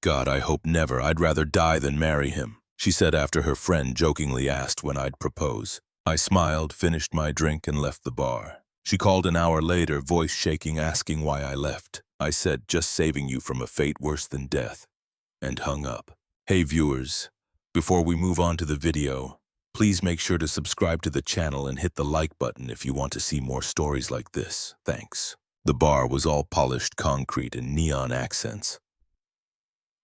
God, I hope never. I'd rather die than marry him, she said after her friend jokingly asked when I'd propose. I smiled, finished my drink, and left the bar. She called an hour later, voice shaking, asking why I left. I said, just saving you from a fate worse than death, and hung up. Hey viewers, before we move on to the video, please make sure to subscribe to the channel and hit the like button if you want to see more stories like this. Thanks. The bar was all polished concrete and neon accents.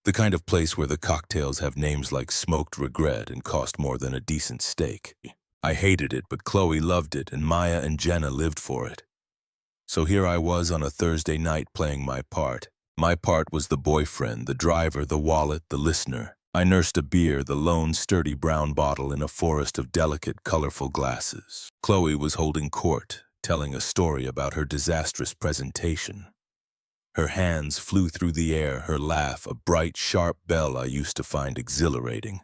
The kind of place where the cocktails have names like Smoked Regret and cost more than a decent steak. I hated it, but Chloe loved it, and Maya and Jenna lived for it. So here I was on a Thursday night playing my part. My part was the boyfriend, the driver, the wallet, the listener. I nursed a beer, the lone, sturdy brown bottle in a forest of delicate, colorful glasses. Chloe was holding court, telling a story about her disastrous presentation. Her hands flew through the air, her laugh a bright, sharp bell I used to find exhilarating.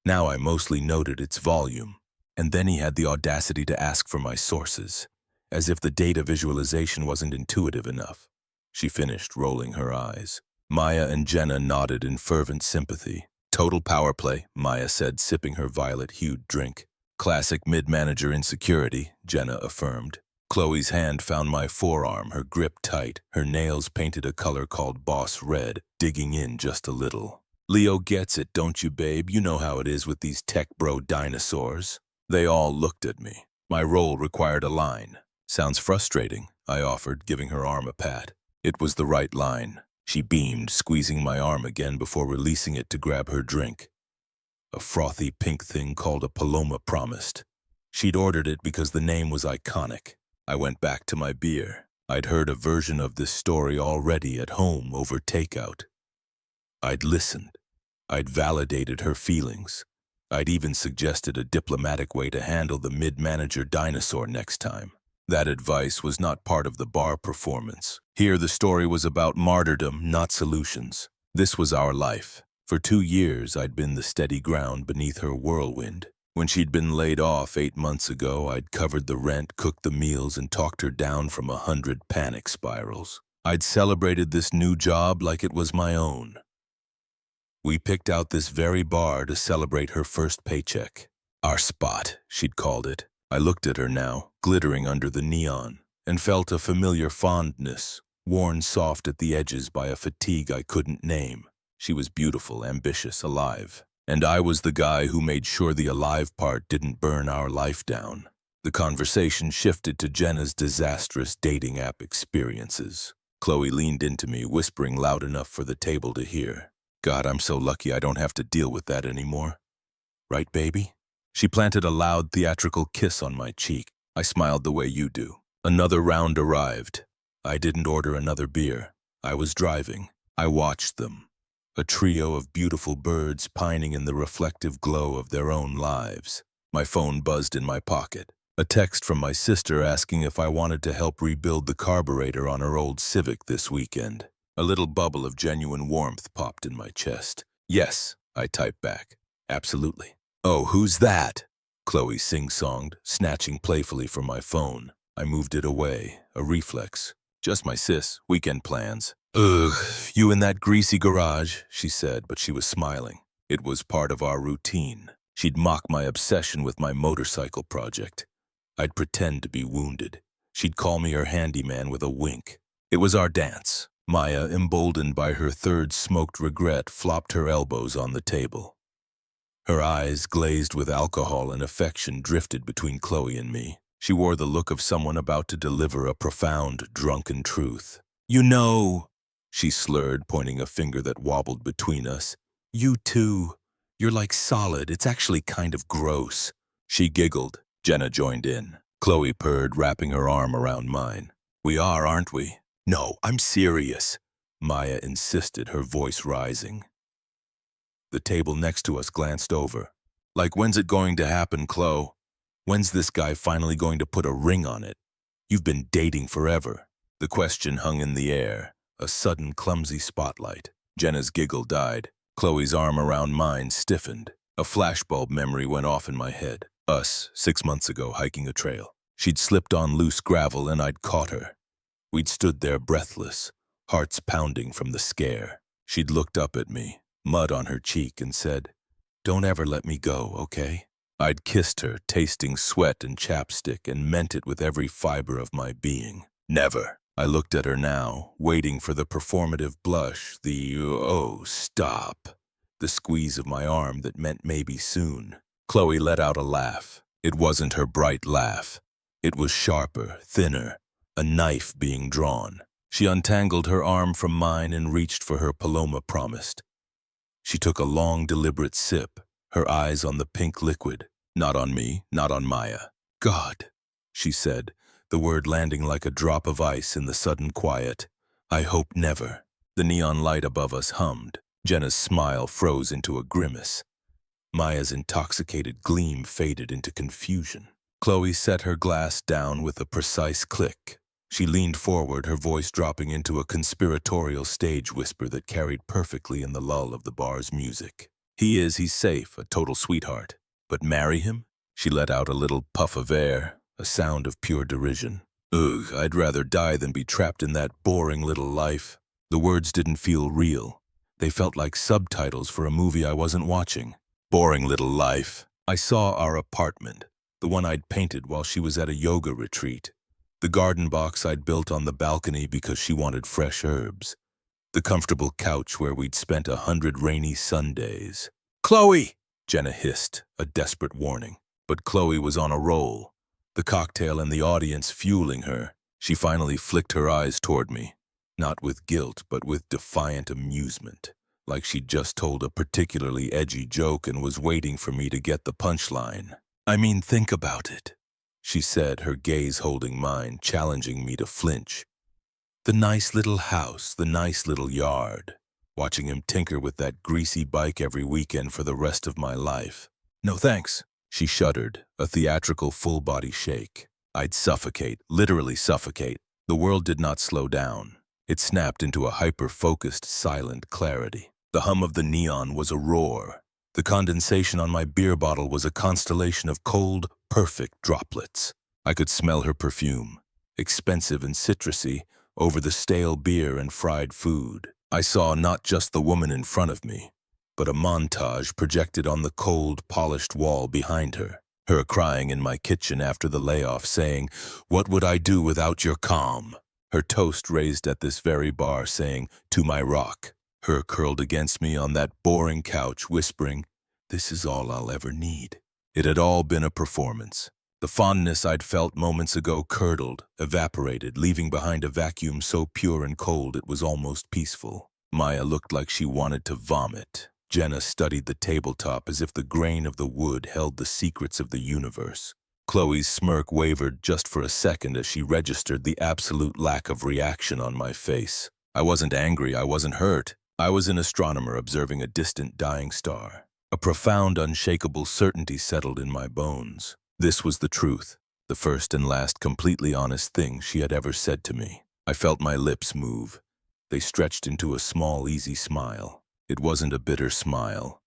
Now I mostly noted its volume, and then he had the audacity to ask for my sources, as if the data visualization wasn't intuitive enough. She finished, rolling her eyes. Maya and Jenna nodded in fervent sympathy. Total power play, Maya said, sipping her violet-hued drink. Classic mid-manager insecurity, Jenna affirmed. Chloe's hand found my forearm, her grip tight, her nails painted a color called Boss Red, digging in just a little. Leo gets it, don't you, babe? You know how it is with these tech bro dinosaurs. They all looked at me. My role required a line. Sounds frustrating, I offered, giving her arm a pat. It was the right line. She beamed, squeezing my arm again before releasing it to grab her drink. A frothy pink thing called a Paloma Promised. She'd ordered it because the name was iconic. I went back to my beer. I'd heard a version of this story already at home over takeout. I'd listened. I'd validated her feelings. I'd even suggested a diplomatic way to handle the mid-manager dinosaur next time. That advice was not part of the bar performance. Here the story was about martyrdom, not solutions. This was our life. For 2 years I'd been the steady ground beneath her whirlwind. When she'd been laid off 8 months ago, I'd covered the rent, cooked the meals, and talked her down from 100 panic spirals. I'd celebrated this new job like it was my own. We picked out this very bar to celebrate her first paycheck. Our spot, she'd called it. I looked at her now, glittering under the neon, and felt a familiar fondness, worn soft at the edges by a fatigue I couldn't name. She was beautiful, ambitious, alive. And I was the guy who made sure the alive part didn't burn our life down. The conversation shifted to Jenna's disastrous dating app experiences. Chloe leaned into me, whispering loud enough for the table to hear. God, I'm so lucky I don't have to deal with that anymore. Right, baby? She planted a loud, theatrical kiss on my cheek. I smiled the way you do. Another round arrived. I didn't order another beer. I was driving. I watched them. A trio of beautiful birds pining in the reflective glow of their own lives. My phone buzzed in my pocket. A text from my sister asking if I wanted to help rebuild the carburetor on her old Civic this weekend. A little bubble of genuine warmth popped in my chest. Yes, I typed back. Absolutely. Oh, who's that? Chloe sing-songed, snatching playfully from my phone. I moved it away, a reflex. Just my sis, weekend plans. Ugh, you in that greasy garage, she said, but she was smiling. It was part of our routine. She'd mock my obsession with my motorcycle project. I'd pretend to be wounded. She'd call me her handyman with a wink. It was our dance. Maya, emboldened by her third smoked regret, flopped her elbows on the table. Her eyes, glazed with alcohol and affection, drifted between Chloe and me. She wore the look of someone about to deliver a profound, drunken truth. You know, she slurred, pointing a finger that wobbled between us. You too. You're like solid. It's actually kind of gross. She giggled. Jenna joined in. Chloe purred, wrapping her arm around mine. We are, aren't we? No, I'm serious, Maya insisted, her voice rising. The table next to us glanced over. Like, when's it going to happen, Chloe? When's this guy finally going to put a ring on it? You've been dating forever. The question hung in the air, a sudden clumsy spotlight. Jenna's giggle died. Chloe's arm around mine stiffened. A flashbulb memory went off in my head. Us, 6 months ago, hiking a trail. She'd slipped on loose gravel and I'd caught her. We'd stood there breathless, hearts pounding from the scare. She'd looked up at me, mud on her cheek, and said, "Don't ever let me go, okay?" I'd kissed her, tasting sweat and chapstick, and meant it with every fiber of my being. Never. I looked at her now, waiting for the performative blush, the "oh, stop," the squeeze of my arm that meant maybe soon. Chloe let out a laugh. It wasn't her bright laugh. It was sharper, thinner, a knife being drawn. She untangled her arm from mine and reached for her Paloma promised. She took a long, deliberate sip, her eyes on the pink liquid. Not on me, not on Maya. "God," she said, the word landing like a drop of ice in the sudden quiet. "I hope never." The neon light above us hummed. Jenna's smile froze into a grimace. Maya's intoxicated gleam faded into confusion. Chloe set her glass down with a precise click. She leaned forward, her voice dropping into a conspiratorial stage whisper that carried perfectly in the lull of the bar's music. He's safe, a total sweetheart. But marry him?" She let out a little puff of air, a sound of pure derision. "Ugh, I'd rather die than be trapped in that boring little life." The words didn't feel real. They felt like subtitles for a movie I wasn't watching. Boring little life. I saw our apartment, the one I'd painted while she was at a yoga retreat. The garden box I'd built on the balcony because she wanted fresh herbs. The comfortable couch where we'd spent 100 rainy Sundays. "Chloe!" Jenna hissed, a desperate warning. But Chloe was on a roll, the cocktail and the audience fueling her. She finally flicked her eyes toward me, not with guilt, but with defiant amusement, like she'd just told a particularly edgy joke and was waiting for me to get the punchline. "I mean, think about it," she said, her gaze holding mine, challenging me to flinch. "The nice little house, the nice little yard. Watching him tinker with that greasy bike every weekend for the rest of my life. No thanks." She shuddered, a theatrical full-body shake. I'd suffocate, literally suffocate. The world did not slow down. It snapped into a hyper-focused, silent clarity. The hum of the neon was a roar. The condensation on my beer bottle was a constellation of cold, perfect droplets. I could smell her perfume, expensive and citrusy, over the stale beer and fried food. I saw not just the woman in front of me, but a montage projected on the cold, polished wall behind her. Her crying in my kitchen after the layoff, saying, "What would I do without your calm?" Her toast raised at this very bar, saying, "To my rock." Her curled against me on that boring couch, whispering, "This is all I'll ever need." It had all been a performance. The fondness I'd felt moments ago curdled, evaporated, leaving behind a vacuum so pure and cold it was almost peaceful. Maya looked like she wanted to vomit. Jenna studied the tabletop as if the grain of the wood held the secrets of the universe. Chloe's smirk wavered just for a second as she registered the absolute lack of reaction on my face. I wasn't angry, I wasn't hurt. I was an astronomer observing a distant dying star. A profound, unshakable certainty settled in my bones. This was the truth, the first and last completely honest thing she had ever said to me. I felt my lips move. They stretched into a small, easy smile. It wasn't a bitter smile.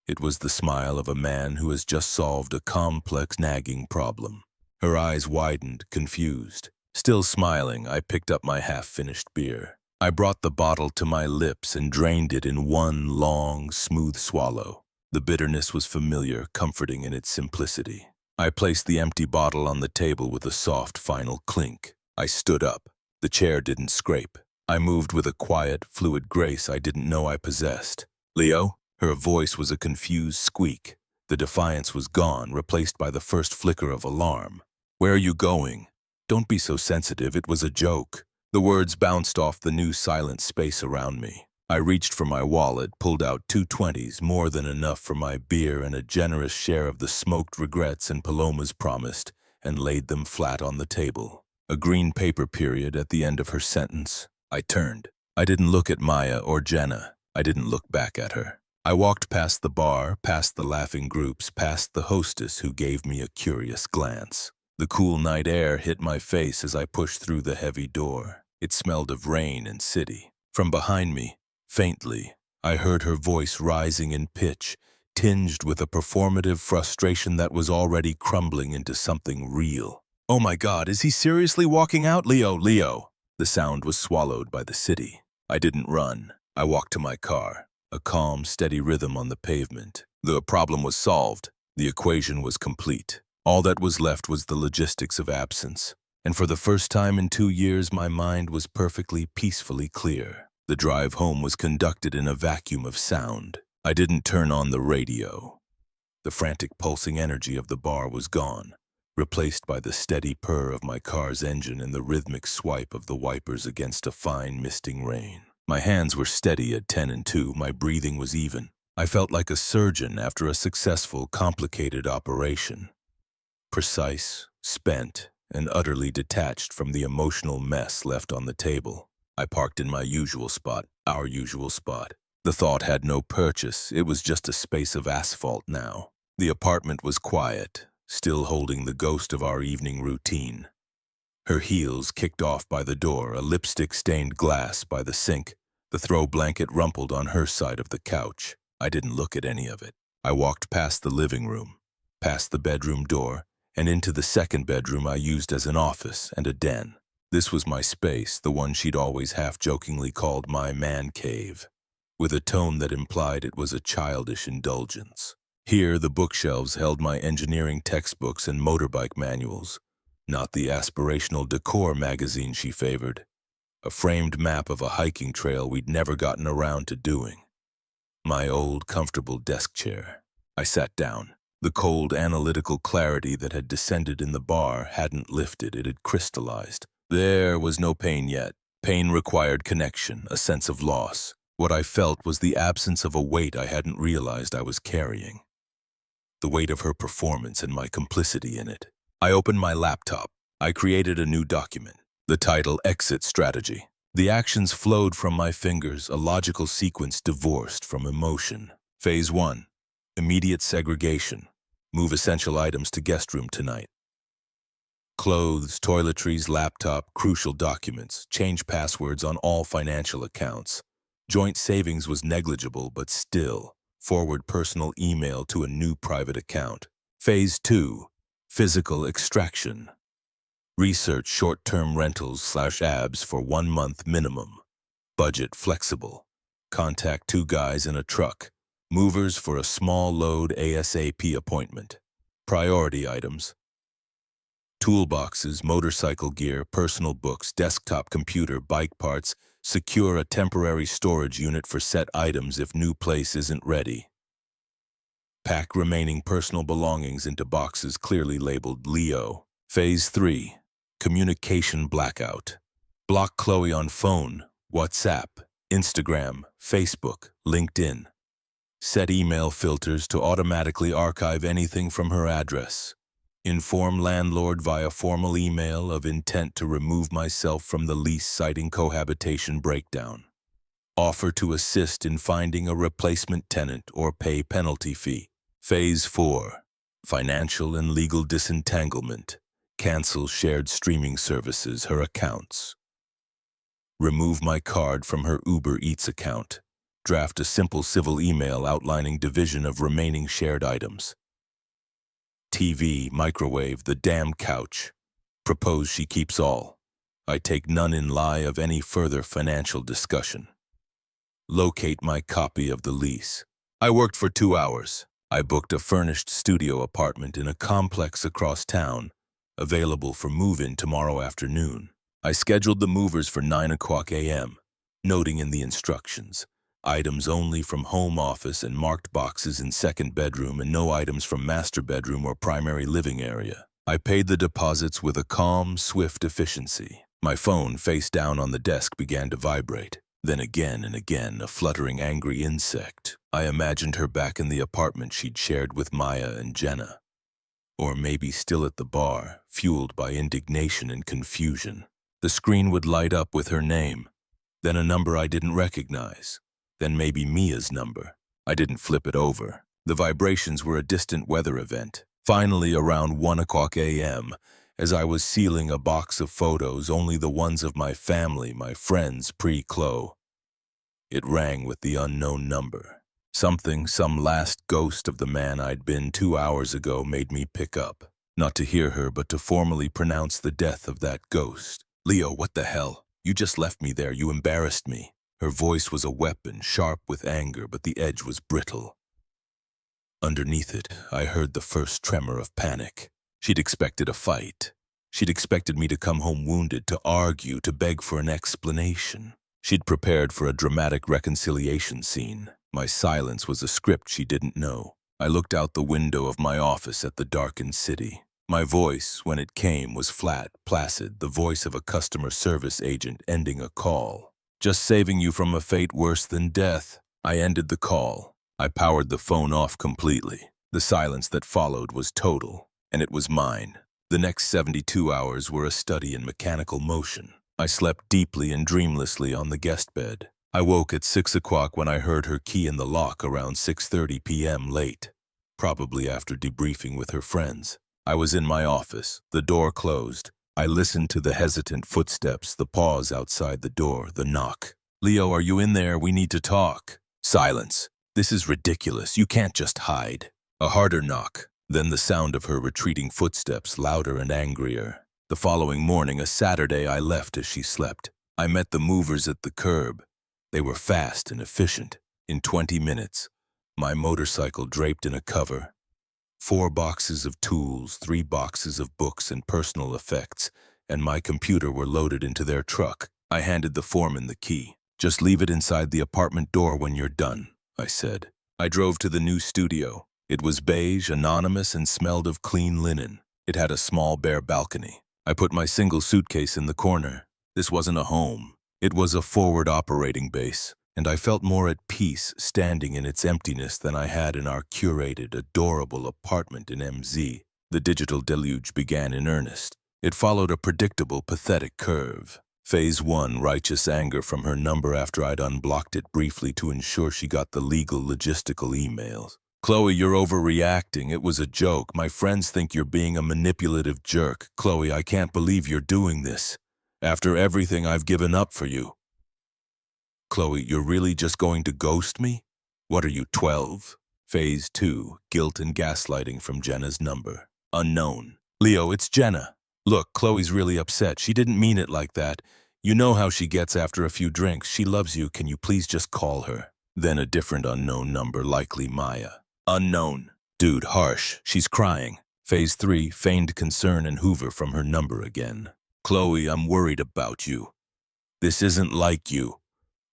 It was the smile of a man who has just solved a complex, nagging problem. Her eyes widened, confused. Still smiling, I picked up my half-finished beer. I brought the bottle to my lips and drained it in one long, smooth swallow. The bitterness was familiar, comforting in its simplicity. I placed the empty bottle on the table with a soft, final clink. I stood up. The chair didn't scrape. I moved with a quiet, fluid grace I didn't know I possessed. "Leo?" Her voice was a confused squeak. The defiance was gone, replaced by the first flicker of alarm. "Where are you going?" "Don't be so sensitive, it was a joke." The words bounced off the new silent space around me. I reached for my wallet, pulled out 2 20s, more than enough for my beer and a generous share of the smoked regrets and Palomas promised, and laid them flat on the table. A green paper period at the end of her sentence. I turned. I didn't look at Maya or Jenna. I didn't look back at her. I walked past the bar, past the laughing groups, past the hostess who gave me a curious glance. The cool night air hit my face as I pushed through the heavy door. It smelled of rain and city. From behind me, faintly, I heard her voice rising in pitch, tinged with a performative frustration that was already crumbling into something real. "Oh my God, is he seriously walking out? Leo, Leo!" The sound was swallowed by the city. I didn't run. I walked to my car, a calm, steady rhythm on the pavement. The problem was solved. The equation was complete. All that was left was the logistics of absence. And for the first time in 2 years, my mind was perfectly, peacefully clear. The drive home was conducted in a vacuum of sound. I didn't turn on the radio. The frantic pulsing energy of the bar was gone, replaced by the steady purr of my car's engine and the rhythmic swipe of the wipers against a fine misting rain. My hands were steady at 10 and 2, my breathing was even. I felt like a surgeon after a successful, complicated operation. Precise, spent, and utterly detached from the emotional mess left on the table. I parked in my usual spot, our usual spot. The thought had no purchase, it was just a space of asphalt now. The apartment was quiet, still holding the ghost of our evening routine. Her heels kicked off by the door, a lipstick-stained glass by the sink, the throw blanket rumpled on her side of the couch. I didn't look at any of it. I walked past the living room, past the bedroom door, and into the second bedroom I used as an office and a den. This was my space, the one she'd always half-jokingly called my man cave, with a tone that implied it was a childish indulgence. Here, the bookshelves held my engineering textbooks and motorbike manuals, not the aspirational decor magazine she favored, a framed map of a hiking trail we'd never gotten around to doing. My old, comfortable desk chair. I sat down. The cold, analytical clarity that had descended in the bar hadn't lifted, it had crystallized. There was no pain yet. Pain required connection, a sense of loss. What I felt was the absence of a weight I hadn't realized I was carrying. The weight of her performance and my complicity in it. I opened my laptop. I created a new document. The title, Exit Strategy. The actions flowed from my fingers, a logical sequence divorced from emotion. Phase 1. Immediate segregation. Move essential items to guest room tonight. Clothes, toiletries, laptop, crucial documents. Change passwords on all financial accounts. Joint savings was negligible, but still. Forward personal email to a new private account. Phase 2. Physical extraction. Research short-term rentals/abs for 1 month minimum. Budget flexible. Contact 2 guys in a truck. Movers for a small load ASAP appointment. Priority items. Toolboxes, motorcycle gear, personal books, desktop computer, bike parts. Secure a temporary storage unit for set items if new place isn't ready. Pack remaining personal belongings into boxes clearly labeled Leo. Phase 3. Communication blackout. Block Chloe on phone, WhatsApp, Instagram, Facebook, LinkedIn. Set email filters to automatically archive anything from her address. Inform landlord via formal email of intent to remove myself from the lease citing cohabitation breakdown. Offer to assist in finding a replacement tenant or pay penalty fee. Phase 4. Financial and legal disentanglement. Cancel shared streaming services, her accounts. Remove my card from her Uber Eats account. Draft a simple civil email outlining division of remaining shared items. TV, microwave, the damn couch. Propose she keeps all. I take none in lie of any further financial discussion. Locate my copy of the lease. I worked for 2 hours. I booked a furnished studio apartment in a complex across town, available for move-in tomorrow afternoon. I scheduled the movers for 9:00 a.m., noting in the instructions, items only from home office and marked boxes in second bedroom and no items from master bedroom or primary living area. I paid the deposits with a calm, swift efficiency. My phone, face down on the desk, began to vibrate. Then again and again, a fluttering, angry insect. I imagined her back in the apartment she'd shared with Maya and Jenna. Or maybe still at the bar, fueled by indignation and confusion. The screen would light up with her name, then a number I didn't recognize. Then maybe Mia's number. I didn't flip it over. The vibrations were a distant weather event. Finally, around 1:00 a.m., as I was sealing a box of photos, only the ones of my family, my friends, pre-Chloe, it rang with the unknown number. Some last ghost of the man I'd been 2 hours ago made me pick up. Not to hear her, but to formally pronounce the death of that ghost. Leo, what the hell? You just left me there. You embarrassed me. Her voice was a weapon, sharp with anger, but the edge was brittle. Underneath it, I heard the first tremor of panic. She'd expected a fight. She'd expected me to come home wounded, to argue, to beg for an explanation. She'd prepared for a dramatic reconciliation scene. My silence was a script she didn't know. I looked out the window of my office at the darkened city. My voice, when it came, was flat, placid, the voice of a customer service agent ending a call. Just saving you from a fate worse than death. I ended the call. I powered the phone off completely. The silence that followed was total, and it was mine. The next 72 hours were a study in mechanical motion. I slept deeply and dreamlessly on the guest bed. I woke at 6 o'clock when I heard her key in the lock around 6:30 p.m. late, probably after debriefing with her friends. I was in my office, the door closed. I listened to the hesitant footsteps, the pause outside the door, the knock. "Leo, are you in there? We need to talk." Silence. "This is ridiculous. You can't just hide." A harder knock, then the sound of her retreating footsteps, louder and angrier. The following morning, a Saturday, I left as she slept. I met the movers at the curb. They were fast and efficient. In 20 minutes, my motorcycle draped in a cover. 4 boxes of tools, 3 boxes of books and personal effects, and my computer were loaded into their truck. I handed the foreman the key. "Just leave it inside the apartment door when you're done," I said. I drove to the new studio. It was beige, anonymous, and smelled of clean linen. It had a small bare balcony. I put my single suitcase in the corner. This wasn't a home. It was a forward operating base, and I felt more at peace standing in its emptiness than I had in our curated, adorable apartment in MZ. The digital deluge began in earnest. It followed a predictable, pathetic curve. Phase 1, righteous anger from her number after I'd unblocked it briefly to ensure she got the legal, logistical emails. "Chloe, you're overreacting. It was a joke. My friends think you're being a manipulative jerk. Chloe, I can't believe you're doing this. After everything I've given up for you." "Chloe, you're really just going to ghost me? What are you, 12? Phase 2, guilt and gaslighting from Jenna's number. Unknown. "Leo, it's Jenna. Look, Chloe's really upset. She didn't mean it like that. You know how she gets after a few drinks. She loves you. Can you please just call her?" Then a different unknown number, likely Maya. Unknown. "Dude, harsh. She's crying." Phase 3, feigned concern and Hoover from her number again. "Chloe, I'm worried about you. This isn't like you.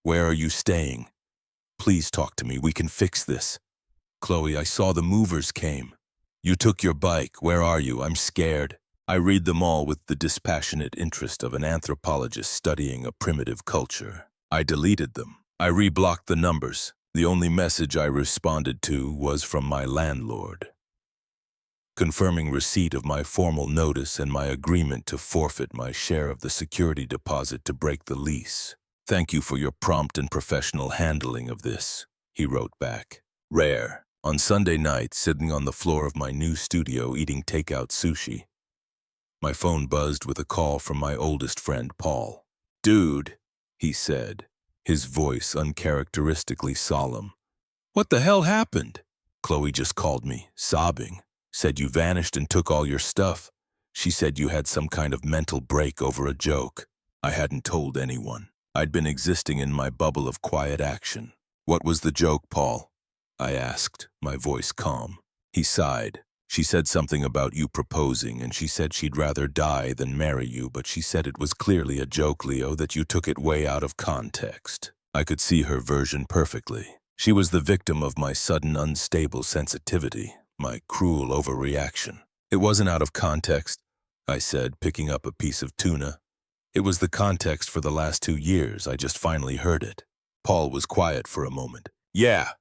Where are you staying? Please talk to me. We can fix this." "Chloe, I saw the movers came. You took your bike. Where are you? I'm scared." I read them all with the dispassionate interest of an anthropologist studying a primitive culture. I deleted them. I reblocked the numbers. The only message I responded to was from my landlord, confirming receipt of my formal notice and my agreement to forfeit my share of the security deposit to break the lease. "Thank you for your prompt and professional handling of this," he wrote back. Rare. On Sunday night, sitting on the floor of my new studio eating takeout sushi, my phone buzzed with a call from my oldest friend, Paul. "Dude," he said, his voice uncharacteristically solemn. "What the hell happened?" "Chloe just called me, sobbing. Said you vanished and took all your stuff. She said you had some kind of mental break over a joke. I hadn't told anyone. I'd been existing in my bubble of quiet action." "What was the joke, Paul?" I asked, my voice calm. He sighed. "She said something about you proposing, and she said she'd rather die than marry you, but she said it was clearly a joke, Leo, that you took it way out of context." I could see her version perfectly. She was the victim of my sudden unstable sensitivity, my cruel overreaction. "It wasn't out of context," I said, picking up a piece of tuna. "It was the context for the last 2 years. I just finally heard it." Paul was quiet for a moment. "Yeah,"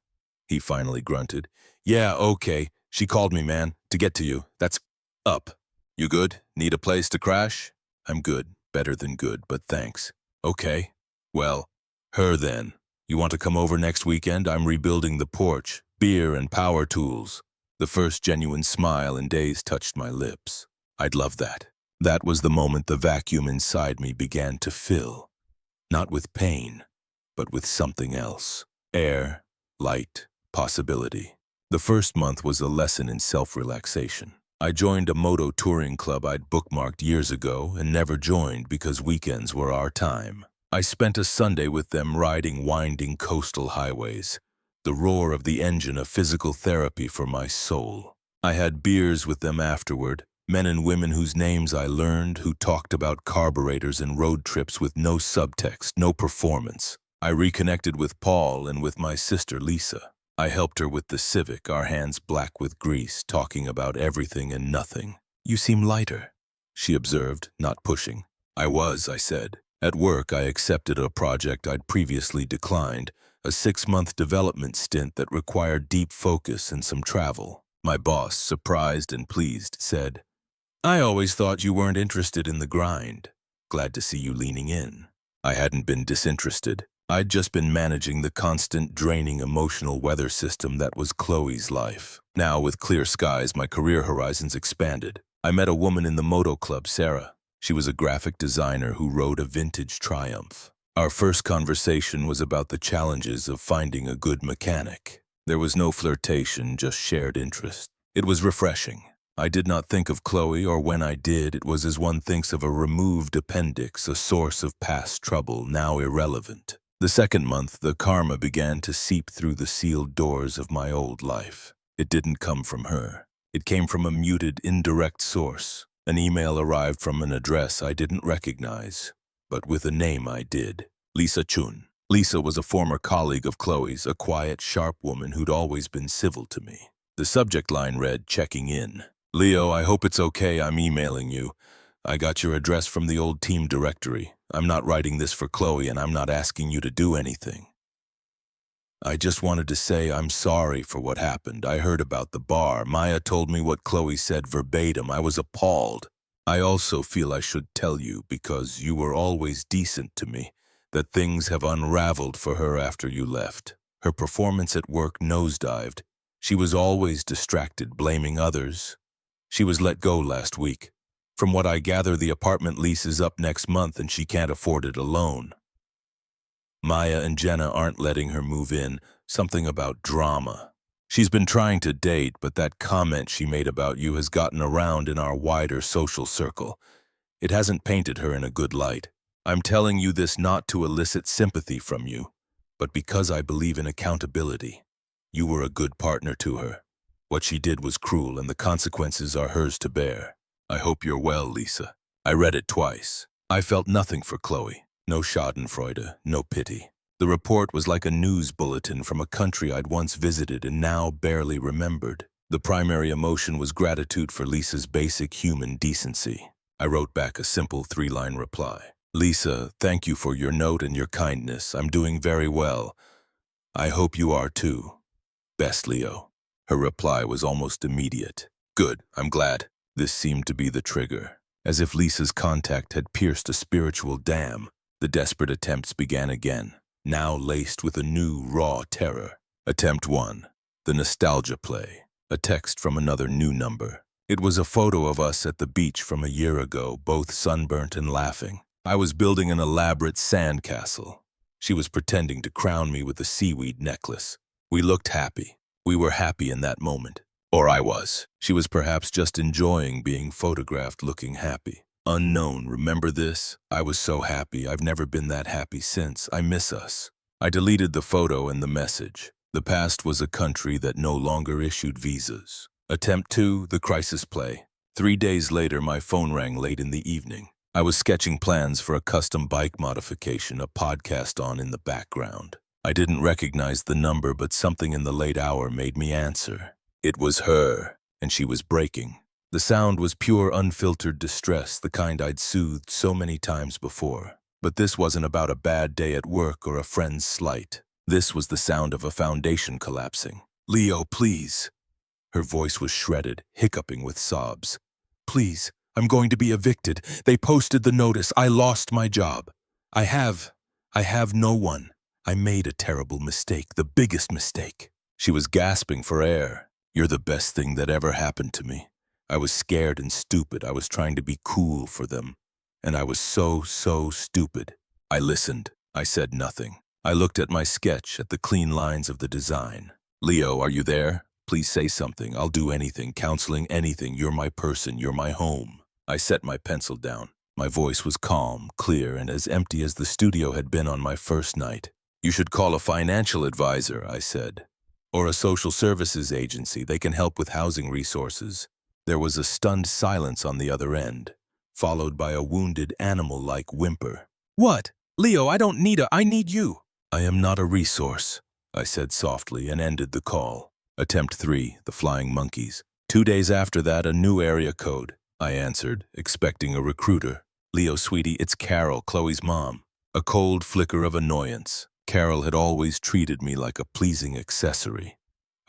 he finally grunted. "Yeah, okay. She called me, man, to get to you. That's up. You good? Need a place to crash?" "I'm good. Better than good, but thanks." "Okay. Well, her then. You want to come over next weekend? I'm rebuilding the porch. Beer and power tools." The first genuine smile in days touched my lips. "I'd love that." That was the moment the vacuum inside me began to fill. Not with pain, but with something else. Air, light, possibility. The first month was a lesson in self-relaxation. I joined a moto touring club I'd bookmarked years ago and never joined because weekends were our time. I spent a Sunday with them riding winding coastal highways, the roar of the engine a physical therapy for my soul. I had beers with them afterward, men and women whose names I learned, who talked about carburetors and road trips with no subtext, no performance. I reconnected with Paul and with my sister Lisa. I helped her with the Civic, our hands black with grease, talking about everything and nothing. "You seem lighter," she observed, not pushing. I said. At work, I accepted a project I'd previously declined, a 6-month development stint that required deep focus and some travel. My boss, surprised and pleased, said, "I always thought you weren't interested in the grind. Glad to see you leaning in." I hadn't been disinterested. I'd just been managing the constant, draining emotional weather system that was Chloe's life. Now, with clear skies, my career horizons expanded. I met a woman in the moto club, Sarah. She was a graphic designer who rode a vintage Triumph. Our first conversation was about the challenges of finding a good mechanic. There was no flirtation, just shared interest. It was refreshing. I did not think of Chloe, or when I did, it was as one thinks of a removed appendix, a source of past trouble, now irrelevant. The second month, the karma began to seep through the sealed doors of my old life. It didn't come from her. It came from a muted, indirect source. An email arrived from an address I didn't recognize, but with a name I did. Lisa Chun. Lisa was a former colleague of Chloe's, a quiet, sharp woman who'd always been civil to me. The subject line read, "Checking in." "Leo, I hope it's okay I'm emailing you. I got your address from the old team directory. I'm not writing this for Chloe, and I'm not asking you to do anything. I just wanted to say I'm sorry for what happened. I heard about the bar. Maya told me what Chloe said verbatim. I was appalled. I also feel I should tell you, because you were always decent to me, that things have unraveled for her after you left. Her performance at work nosedived. She was always distracted, blaming others. She was let go last week. From what I gather, the apartment lease is up next month and she can't afford it alone. Maya and Jenna aren't letting her move in, something about drama. She's been trying to date, but that comment she made about you has gotten around in our wider social circle. It hasn't painted her in a good light. I'm telling you this not to elicit sympathy from you, but because I believe in accountability. You were a good partner to her. What she did was cruel, and the consequences are hers to bear. I hope you're well, Lisa. I read it twice. I felt nothing for Chloe. No schadenfreude, no pity. The report was like a news bulletin from a country I'd once visited and now barely remembered. The primary emotion was gratitude for Lisa's basic human decency. I wrote back a simple 3-line reply. "Lisa, thank you for your note and your kindness. I'm doing very well. I hope you are too. Best, Leo." Her reply was almost immediate. "Good, I'm glad." This seemed to be the trigger. As if Lisa's contact had pierced a spiritual dam, the desperate attempts began again, now laced with a new, raw terror. Attempt 1. The nostalgia play. A text from another new number. It was a photo of us at the beach from a year ago, both sunburnt and laughing. I was building an elaborate sandcastle. She was pretending to crown me with a seaweed necklace. We looked happy. We were happy in that moment. Or I was. She was perhaps just enjoying being photographed looking happy. Unknown, remember this? I was so happy. I've never been that happy since. I miss us. I deleted the photo and the message. The past was a country that no longer issued visas. Attempt 2, the crisis play. 3 days later, my phone rang late in the evening. I was sketching plans for a custom bike modification, a podcast on in the background. I didn't recognize the number, but something in the late hour made me answer. It was her, and she was breaking. The sound was pure, unfiltered distress, the kind I'd soothed so many times before. But this wasn't about a bad day at work or a friend's slight. This was the sound of a foundation collapsing. "Leo, please." Her voice was shredded, hiccuping with sobs. "Please, I'm going to be evicted. They posted the notice. I lost my job. I have no one. I made a terrible mistake, the biggest mistake." She was gasping for air. "You're the best thing that ever happened to me. I was scared and stupid. I was trying to be cool for them. And I was so stupid." I listened. I said nothing. I looked at my sketch, at the clean lines of the design. "Leo, are you there? Please say something. I'll do anything, counseling, anything. You're my person. You're my home." I set my pencil down. My voice was calm, clear, and as empty as the studio had been on my first night. "You should call a financial advisor," I said. "Or a social services agency. They can help with housing resources." There was a stunned silence on the other end, followed by a wounded animal-like whimper. "What? Leo, I need you." "I am not a resource," I said softly and ended the call. Attempt 3, the flying monkeys. 2 days after that, a new area code. I answered, expecting a recruiter. "Leo, sweetie, it's Carol, Chloe's mom." A cold flicker of annoyance. Carol had always treated me like a pleasing accessory,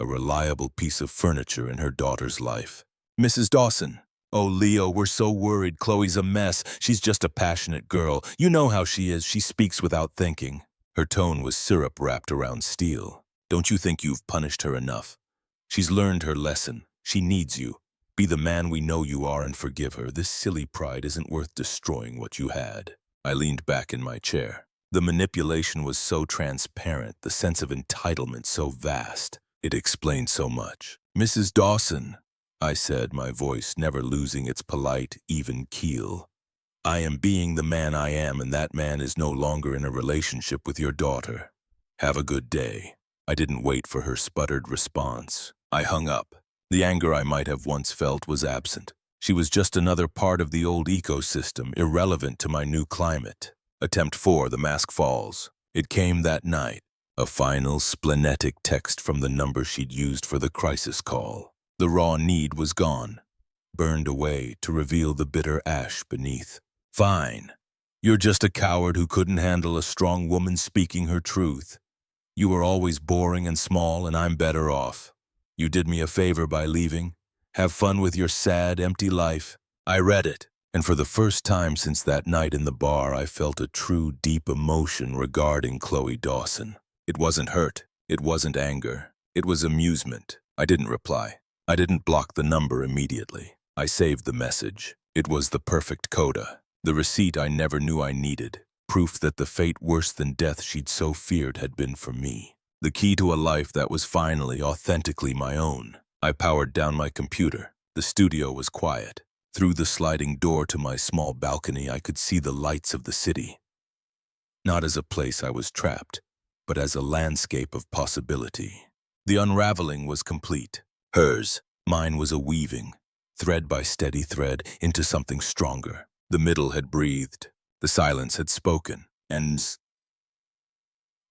a reliable piece of furniture in her daughter's life. "Mrs. Dawson." "Oh, Leo, we're so worried. Chloe's a mess. She's just a passionate girl. You know how she is. She speaks without thinking." Her tone was syrup wrapped around steel. "Don't you think you've punished her enough? She's learned her lesson. She needs you. Be the man we know you are and forgive her. This silly pride isn't worth destroying what you had." I leaned back in my chair. The manipulation was so transparent, the sense of entitlement so vast. It explained so much. "Mrs. Dawson," I said, my voice never losing its polite, even keel. "I am being the man I am, and that man is no longer in a relationship with your daughter. Have a good day." I didn't wait for her sputtered response. I hung up. The anger I might have once felt was absent. She was just another part of the old ecosystem, irrelevant to my new climate. Attempt 4, the mask falls. It came that night. A final, splenetic text from the number she'd used for the crisis call. The raw need was gone, burned away to reveal the bitter ash beneath. "Fine. You're just a coward who couldn't handle a strong woman speaking her truth. You were always boring and small, and I'm better off. You did me a favor by leaving. Have fun with your sad, empty life." I read it, and for the first time since that night in the bar, I felt a true, deep emotion regarding Chloe Dawson. It wasn't hurt. It wasn't anger. It was amusement. I didn't reply. I didn't block the number immediately. I saved the message. It was the perfect coda. The receipt I never knew I needed. Proof that the fate worse than death she'd so feared had been for me. The key to a life that was finally, authentically my own. I powered down my computer. The studio was quiet. Through the sliding door to my small balcony, I could see the lights of the city. Not as a place I was trapped, but as a landscape of possibility. The unraveling was complete. Hers. Mine was a weaving, thread by steady thread, into something stronger. The middle had breathed. The silence had spoken.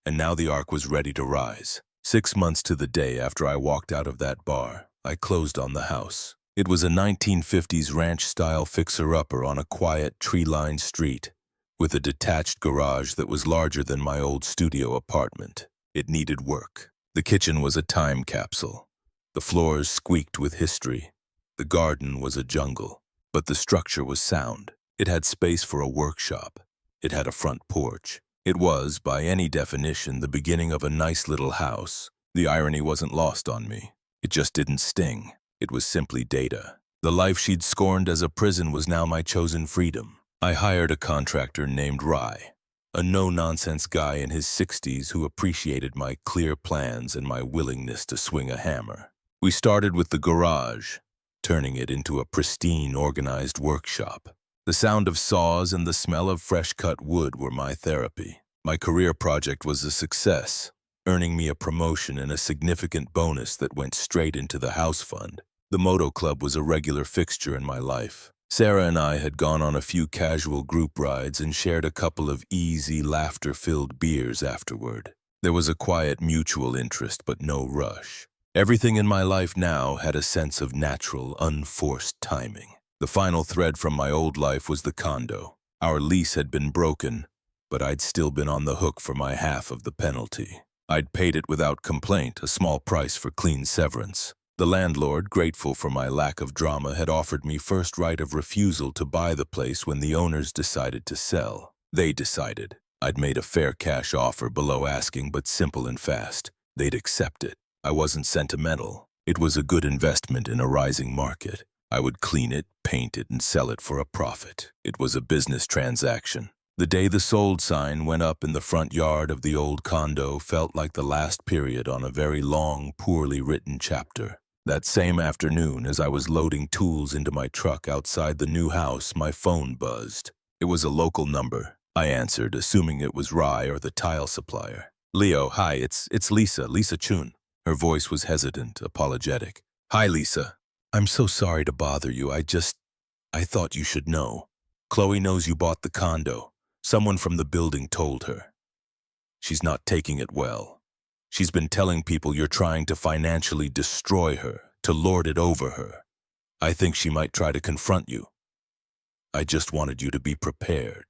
And now the arc was ready to rise. 6 months to the day after I walked out of that bar, I closed on the house. It was a 1950s ranch-style fixer-upper on a quiet, tree-lined street, with a detached garage that was larger than my old studio apartment. It needed work. The kitchen was a time capsule. The floors squeaked with history. The garden was a jungle, but the structure was sound. It had space for a workshop. It had a front porch. It was, by any definition, the beginning of a nice little house. The irony wasn't lost on me. It just didn't sting. It was simply data. The life she'd scorned as a prison was now my chosen freedom. I hired a contractor named Rye, a no-nonsense guy in his 60s who appreciated my clear plans and my willingness to swing a hammer. We started with the garage, turning it into a pristine, organized workshop. The sound of saws and the smell of fresh-cut wood were my therapy. My career project was a success, earning me a promotion and a significant bonus that went straight into the house fund. The Moto Club was a regular fixture in my life. Sarah and I had gone on a few casual group rides and shared a couple of easy, laughter-filled beers afterward. There was a quiet mutual interest, but no rush. Everything in my life now had a sense of natural, unforced timing. The final thread from my old life was the condo. Our lease had been broken, but I'd still been on the hook for my half of the penalty. I'd paid it without complaint, a small price for clean severance. The landlord, grateful for my lack of drama, had offered me first right of refusal to buy the place when the owners decided to sell. They decided. I'd made a fair cash offer below asking, but simple and fast. They'd accept it. I wasn't sentimental. It was a good investment in a rising market. I would clean it, paint it, and sell it for a profit. It was a business transaction. The day the sold sign went up in the front yard of the old condo felt like the last period on a very long, poorly written chapter. That same afternoon, as I was loading tools into my truck outside the new house, my phone buzzed. It was a local number, I answered, assuming it was Rai or the tile supplier. Leo, hi, it's Lisa Chun. Her voice was hesitant, apologetic. Hi, Lisa. I'm so sorry to bother you. I thought you should know. Chloe knows you bought the condo. Someone from the building told her. She's not taking it well. She's been telling people you're trying to financially destroy her, to lord it over her. I think she might try to confront you. I just wanted you to be prepared.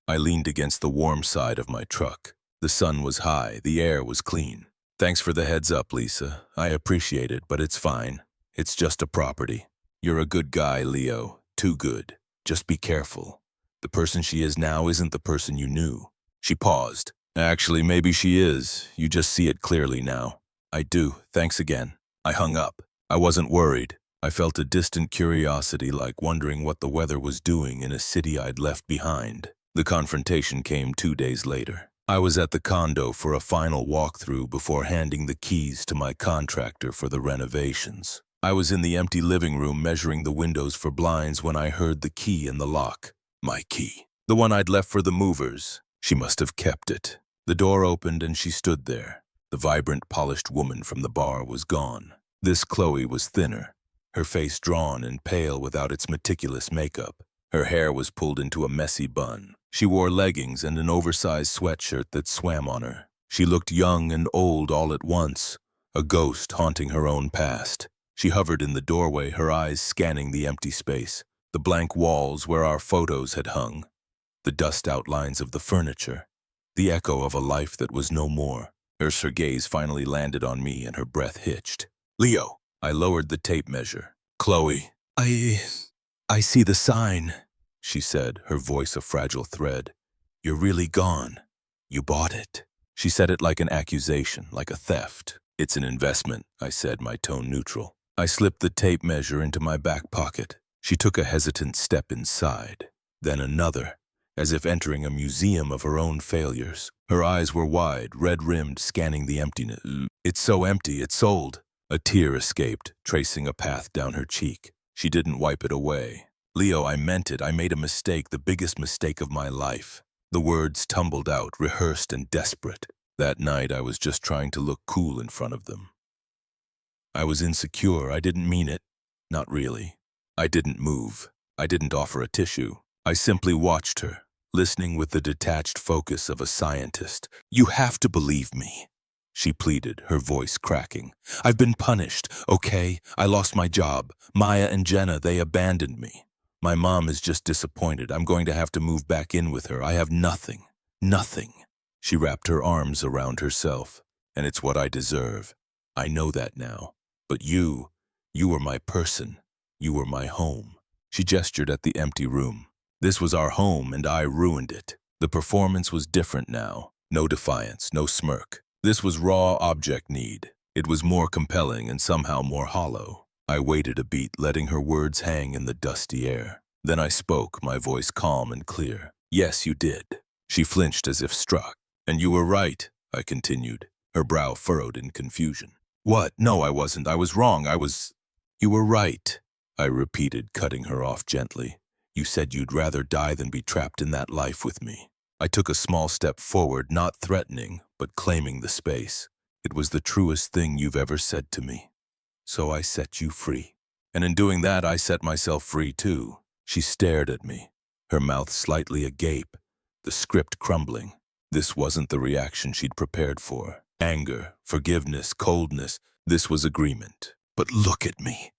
I leaned against the warm side of my truck. The sun was high, the air was clean. Thanks for the heads up, Lisa. I appreciate it, but it's fine. It's just a property. You're a good guy, Leo. Too good. Just be careful. The person she is now isn't the person you knew. She paused. Actually, maybe she is. You just see it clearly now. I do. Thanks again. I hung up. I wasn't worried. I felt a distant curiosity, like wondering what the weather was doing in a city I'd left behind. The confrontation came 2 days later. I was at the condo for a final walkthrough before handing the keys to my contractor for the renovations. I was in the empty living room measuring the windows for blinds when I heard the key in the lock. My key. The one I'd left for the movers. She must have kept it. The door opened and she stood there. The vibrant, polished woman from the bar was gone. This Chloe was thinner. Her face drawn and pale without its meticulous makeup. Her hair was pulled into a messy bun. She wore leggings and an oversized sweatshirt that swam on her. She looked young and old all at once, a ghost haunting her own past. She hovered in the doorway, her eyes scanning the empty space, the blank walls where our photos had hung, the dust outlines of the furniture, the echo of a life that was no more. Her gaze finally landed on me and her breath hitched. Leo! I lowered the tape measure. Chloe. I see the sign, she said, her voice a fragile thread. You're really gone. You bought it. She said it like an accusation, like a theft. It's an investment, I said, my tone neutral. I slipped the tape measure into my back pocket. She took a hesitant step inside, then another, as if entering a museum of her own failures. Her eyes were wide, red-rimmed, scanning the emptiness. It's so empty, it's sold. A tear escaped, tracing a path down her cheek. She didn't wipe it away. Leo, I meant it. I made a mistake, the biggest mistake of my life. The words tumbled out, rehearsed and desperate. That night, I was just trying to look cool in front of them. I was insecure. I didn't mean it. Not really. I didn't move. I didn't offer a tissue. I simply watched her, listening with the detached focus of a scientist. You have to believe me, she pleaded, her voice cracking. I've been punished, okay? I lost my job. Maya and Jenna, they abandoned me. My mom is just disappointed. I'm going to have to move back in with her. I have nothing. Nothing. She wrapped her arms around herself. And it's what I deserve. I know that now. But you were my person. You were my home. She gestured at the empty room. This was our home, and I ruined it. The performance was different now. No defiance, no smirk. This was raw object need. It was more compelling and somehow more hollow. I waited a beat, letting her words hang in the dusty air. Then I spoke, my voice calm and clear. Yes, you did. She flinched as if struck. And you were right, I continued, her brow furrowed in confusion. What? No, I wasn't. I was wrong. You were right, I repeated, cutting her off gently. You said you'd rather die than be trapped in that life with me. I took a small step forward, not threatening, but claiming the space. It was the truest thing you've ever said to me. So I set you free. And in doing that, I set myself free too. She stared at me, her mouth slightly agape, the script crumbling. This wasn't the reaction she'd prepared for. Anger, forgiveness, coldness. This was agreement. But look at me,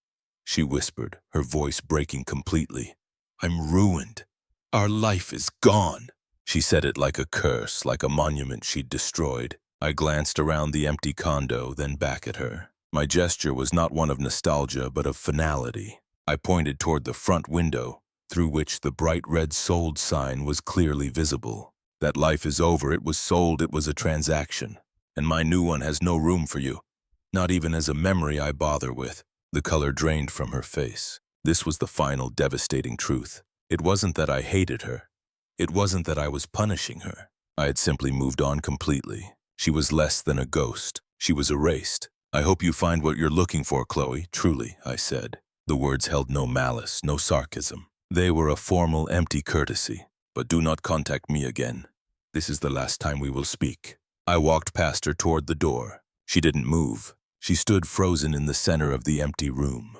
she whispered, her voice breaking completely. I'm ruined. Our life is gone. She said it like a curse, like a monument she'd destroyed. I glanced around the empty condo, then back at her. My gesture was not one of nostalgia, but of finality. I pointed toward the front window, through which the bright red sold sign was clearly visible. That life is over, it was sold, it was a transaction. And my new one has no room for you. Not even as a memory I bother with. The color drained from her face. This was the final devastating truth. It wasn't that I hated her. It wasn't that I was punishing her. I had simply moved on completely. She was less than a ghost. She was erased. I hope you find what you're looking for, Chloe, truly, I said. The words held no malice, no sarcasm. They were a formal, empty courtesy. but do not contact me again. This is the last time we will speak." I walked past her toward the door. She didn't move. She stood frozen in the center of the empty room,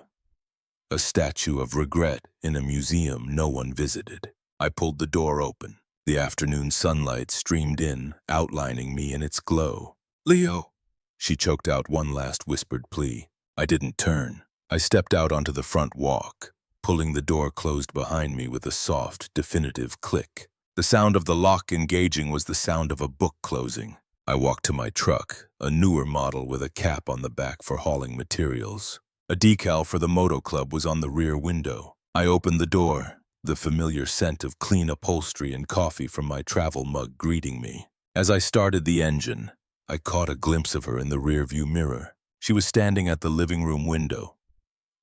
a statue of regret in a museum no one visited. I pulled the door open. The afternoon sunlight streamed in, outlining me in its glow. "Leo!" She choked out one last whispered plea. I didn't turn. I stepped out onto the front walk, pulling the door closed behind me with a soft, definitive click. The sound of the lock engaging was the sound of a book closing. I walked to my truck, a newer model with a cap on the back for hauling materials. A decal for the moto club was on the rear window. I opened the door, the familiar scent of clean upholstery and coffee from my travel mug greeting me. As I started the engine, I caught a glimpse of her in the rearview mirror. She was standing at the living room window,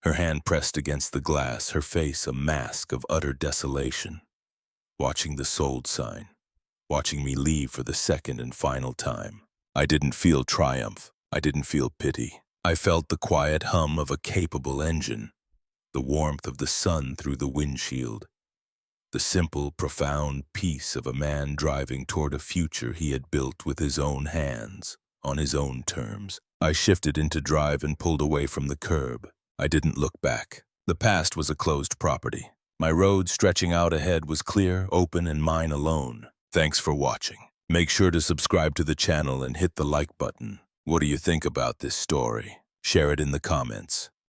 her hand pressed against the glass, her face a mask of utter desolation, watching the sold sign, watching me leave for the second and final time. I didn't feel triumph. I didn't feel pity. I felt the quiet hum of a capable engine, the warmth of the sun through the windshield, the simple, profound peace of a man driving toward a future he had built with his own hands, on his own terms. I shifted into drive and pulled away from the curb. I didn't look back. The past was a closed property. My road stretching out ahead was clear, open, and mine alone. Thanks for watching. Make sure to subscribe to the channel and hit the like button. What do you think about this story? Share it in the comments.